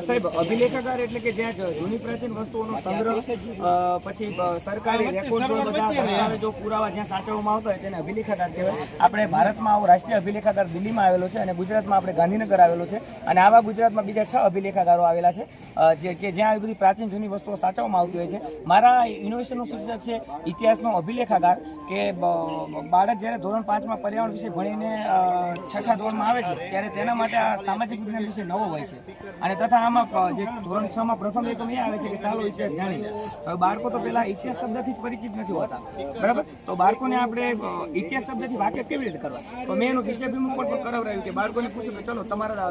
સાહેબ અભિલેખાગાર એટલે કે જ્યાં જૂની પ્રાચીન વસ્તુઓનો સંગ્રહ પછી સરકારી રેકોર્ડ બધા દસ્તાવેજો પુરાવા જ્યાં સાચવવામાં આવતા હોય તેને અભિલેખાગાર કહેવાય। આપણે ભારતમાં આવો રાષ્ટ્રીય અભિલેખાગાર દિલ્હીમાં આવેલો છે અને ગુજરાતમાં આપણે ગાંધીનગર આવેલો છે અને આવા ગુજરાતમાં બીજા 6 અભિલેખાગારો આવેલા છે કે જ્યાં આવી બધી પ્રાચીન જૂની વસ્તુઓ સાચવવામાં આવતી હોય છે। મારા યુનિવર્સિટીનું શીર્ષક છે ઇતિહાસનો અભિલેખાગાર કે બાળક જ્યારે ધોરણ 5માં પર્યાવરણ વિશે ભણીને 6થા ધોરણમાં આવે છે ત્યારે તેના માટે આ સામાજિક વિજ્ઞાન વિશે નવો હોય છે અને તથા આમાં જે ધોરણ 6માં પ્રથમ એકમ એ આવે છે કે ચાલો ઇતિહાસ જાણીએ। હવે બાળકો તો પહેલા ઇતિહાસ શબ્દથી પરિચિત નથી હોતા, બરાબર? તો બાળકોને આપણે ઇતિહાસ શબ્દથી વાકેફ કેવી રીતે કરવા? તો મેં એનું વિષયાભિમુખ પણ કરાવરાયું કે બાળકોને પૂછ્યું કે ચલો તમારા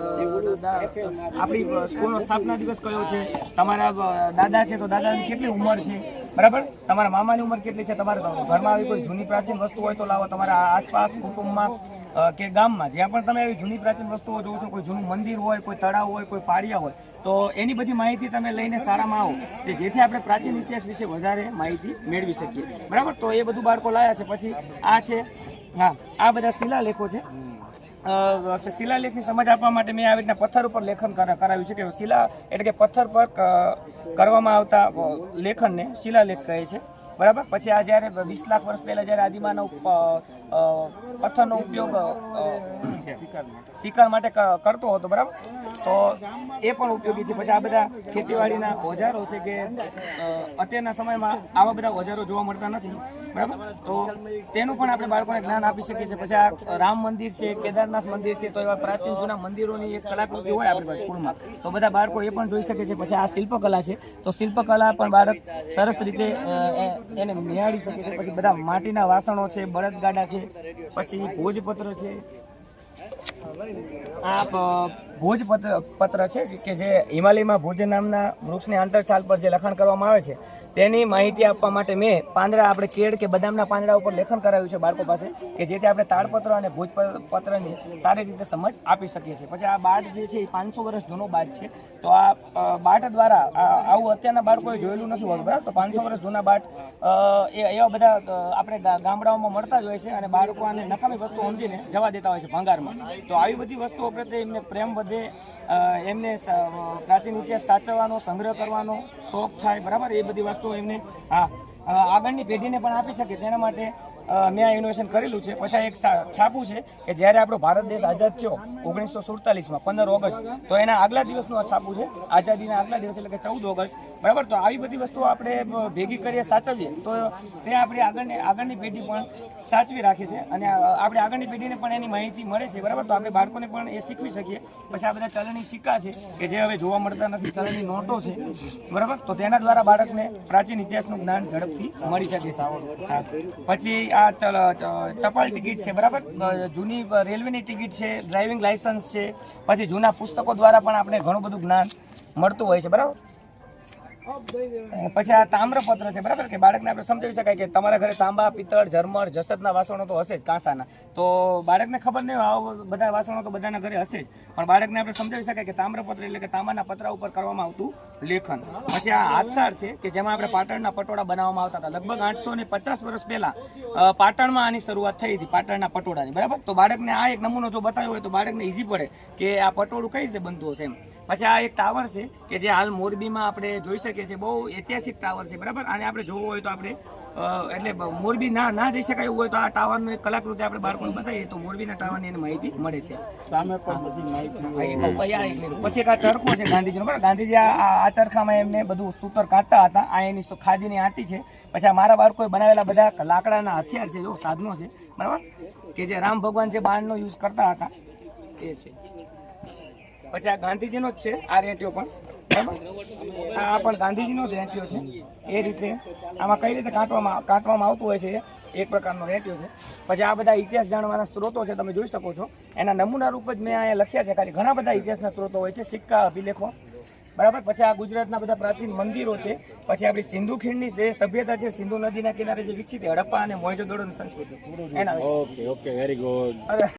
આપણી સ્કૂલનો સ્થાપના દિવસ કયો છે, તમારા દાદા છે તો દાદાની કેટલી ઉંમર છે, બરાબર? તમારા મામાની ઉંમર કેટલી છે, તમારા ઘરમાં આવી કોઈ જૂની પ્રાચીન વસ્તુ હોય તો લાવો, તમારા આસપાસ કુટુંબમાં કે ગામમાં જ્યાં પણ તમે આવી જૂની પ્રાચીન વસ્તુઓ જોવો છો, કોઈ જૂનું મંદિર હોય, કોઈ તળાવ હોય, કોઈ પાળિયા હોય, તો એની બધી માહિતી તમે લઈને શાળામાં આવો કે જેથી આપણે પ્રાચીન ઇતિહાસ વિશે વધારે માહિતી મેળવી શકીએ, બરાબર? તો એ બધું બાળકો લાયા છે। પછી આ છે, હા, આ બધા શિલાલેખો છે। શિલાલેખની સમજ આપવા માટે મેં આવી રીતના પથ્થર ઉપર લેખન કરાવ્યું છે કે શિલા એટલે કે પથ્થર પર કરવામાં આવતા લેખનને શિલાલેખ કહે છે, બરાબર? પછી આ જ્યારે 20 લાખ વર્ષ પહેલા જ્યારે આદિમાનવ પથ્થરનો ઉપયોગ શિકાર માટે કરતો હતો, બરાબર? તો એ પણ ઉપયોગી છે। પછી આ બધા ખેતીવાડીના ઓજારો છે કે અત્યારના સમયમાં આવા બધા ઓજારો જોવા મળતા નથી, બરાબર? તો તેનું પણ આપણે બાળકોને જ્ઞાન આપી શકીએ છીએ। પછી આ રામ મંદિર છે, કેદારનાથ મંદિર છે, તો એવા પ્રાચીન જૂના મંદિરોની એક કલાકૃતિ હોય આપણી સ્કૂલમાં, તો બધા બાળકો એ પણ જોઈ શકે છે। પછી આ શિલ્પકલા છે, તો શિલ્પકલા પણ બાળક સરસ રીતે એને નિહાળી શકે છે। પછી બધા માટીના વાસણો છે, બળદગાડા છે, પછી ભોજપત્ર છે, આ ભોજપત્ર છે કે જે હિમાલયમાં ભોજ નામના વૃક્ષની આંતરછાલ પર જે લખાણ કરવામાં આવે છે તેની માહિતી આપવા માટે મેં પાંદડા, આપણે કેળ કે બદામના પાંદડા ઉપર લેખન કરાવ્યું છે બાળકો પાસે કે જેથી આપણે તાડપત્ર અને ભોજપત્રની સારી રીતે સમજ આપી શકીએ છીએ। પછી આ બાટ જે છે એ 500 વર્ષ જૂનો બાટ છે, તો આ બાટ દ્વારા આવું અત્યારના બાળકોએ જોયેલું નથી હોતું, બરાબર? તો 500 વર્ષ જૂના બાટ એવા બધા આપણે ગામડાઓમાં મળતા જ હોય છે અને બાળકો આને નકામી વસ્તુ સમજીને જવા દેતા હોય છે ભંગારમાં। તો આવી બધી વસ્તુઓ પ્રત્યે એમને પ્રેમ વધે, એમને પ્રાચીન ઇતિહાસ સાચવવાનો, સંગ્રહ કરવાનો શોખ થાય, બરાબર? એ બધી વસ્તુઓ એમને આગળની પેઢીને પણ આપી શકે તેના માટે મેં આ ઇનોવેશન કરેલું છે। પછી એક છાપું છે કે જ્યારે આપણો ભારત દેશ આઝાદ થયો 1947માં 15 ઓગસ્ટ, તો એના આગલા દિવસનું આ છાપું છે, આઝાદીના આગલા દિવસ એટલે કે 14 ઓગસ્ટ, બરાબર? તો આવી બધી વસ્તુઓ આપણે ભેગી કરીએ, સાચવીએ તો તે આપણી આગળની પેઢી પણ સાચવી રાખે છે અને આપણે આગળની પેઢીને પણ એની માહિતી મળે છે, બરાબર? તો આપણે બાળકોને પણ એ શીખવી શકીએ। પછી આ બધા ચલણી સિક્કા છે કે જે હવે જોવા મળતા નથી, ચલણી નોટો છે, બરાબર? તો તેના દ્વારા બાળકને પ્રાચીન ઇતિહાસનું જ્ઞાન ઝડપથી મળી શકે છે। પછી આ ટપાલ ટિકિટ છે, બરાબર? જૂની રેલવેની ટિકિટ છે, ડ્રાઇવિંગ લાયસન્સ છે, પછી જૂના પુસ્તકો દ્વારા પણ આપણે ઘણું બધું જ્ઞાન મળતું હોય છે, બરાબર? પછી આ તામ્રપત્ર છે, બરાબર? કે બાળકને આપણે સમજાવી શકાય કે તમારા ઘરે તાંબા, પિત્તળ, ઝરમર, જસતના વાસણો તો હશે જ, કાંસાના, તો બાળકને ખબર નહીં હોય આવા બધા વાસણો તો બધાના ઘરે હશે જ, પણ બાળકને આપણે સમજાવી શકાય કે તામ્રપત્ર એટલે કે તાંબાના પતરા ઉપર કરવામાં આવતું લેખન। પછી આ હાથસાર છે કે જેમાં આપણે પાટણના પટોળા બનાવવામાં આવતા હતા, લગભગ 850 વર્ષ પહેલા પાટણમાં આની શરૂઆત થઈ હતી, પાટણના પટોળાની, બરાબર? તો બાળકને આ એક નમૂનો જો બતાવ્યો હોય તો બાળકને ઈઝી પડે કે આ પટોળું કઈ રીતે બનતું હશે એમ। પછી આ એક ટાવર છે કે જે હાલ મોરબીમાં આપણે જોઈ શકીએ છીએ, બહુ ઐતિહાસિક ટાવર છે, બરાબર? આને આપણે જોવું હોય તો આપણે એટલે મોરબી ના જઈ શકાય એવું હોય તો આ ટાવરનું એક કલાકૃતિ આપણે બાળકોને બતાવીએ તો મોરબીના ટાવરની એને માહિતી મળે છે। સામે પણ બધી માહિતી। પછી એક આ ચરખો છે ગાંધીજીનો, બરાબર? ગાંધીજી આ ચરખામાં એમને બધું સૂતર કાઢતા હતા, આ એની ખાદીની આંટી છે। પછી આ મારા બાળકોએ બનાવેલા બધા લાકડાના હથિયાર છે, જો સાધનો છે, બરાબર? કે જે રામ ભગવાન જે બાણનો યુઝ કરતા હતા એ છે। પછી આ ગાંધીજીનો જ છે આ રેંટિયો પણ, આ પણ ગાંધીજીનો જ રેંટિયો છે। એ રીતે આમાં કઈ રીતે કાંટવામાં આવતું હોય છે, એક પ્રકારનો રેંટિયો છે। પછી આ બધા ઇતિહાસ જાણવાના સ્ત્રોતો છે, તમે જોઈ શકો છો, એના નમૂના રૂપ જ મેં અહીંયા લખ્યા છે, ખાલી ઘણા બધા ઇતિહાસના સ્ત્રોતો હોય છે, સિક્કા, અભિલેખો, બરાબર? પછી આ ગુજરાતના બધા પ્રાચીન મંદિરો છે। પછી આપણી સિંધુ ખીણની જે સભ્યતા છે, સિંધુ નદીના કિનારે જે વિકસિત હડપ્પા અને મોહેંજો-દડોની સંસ્કૃતિ, એના વિશે। Okay, very good.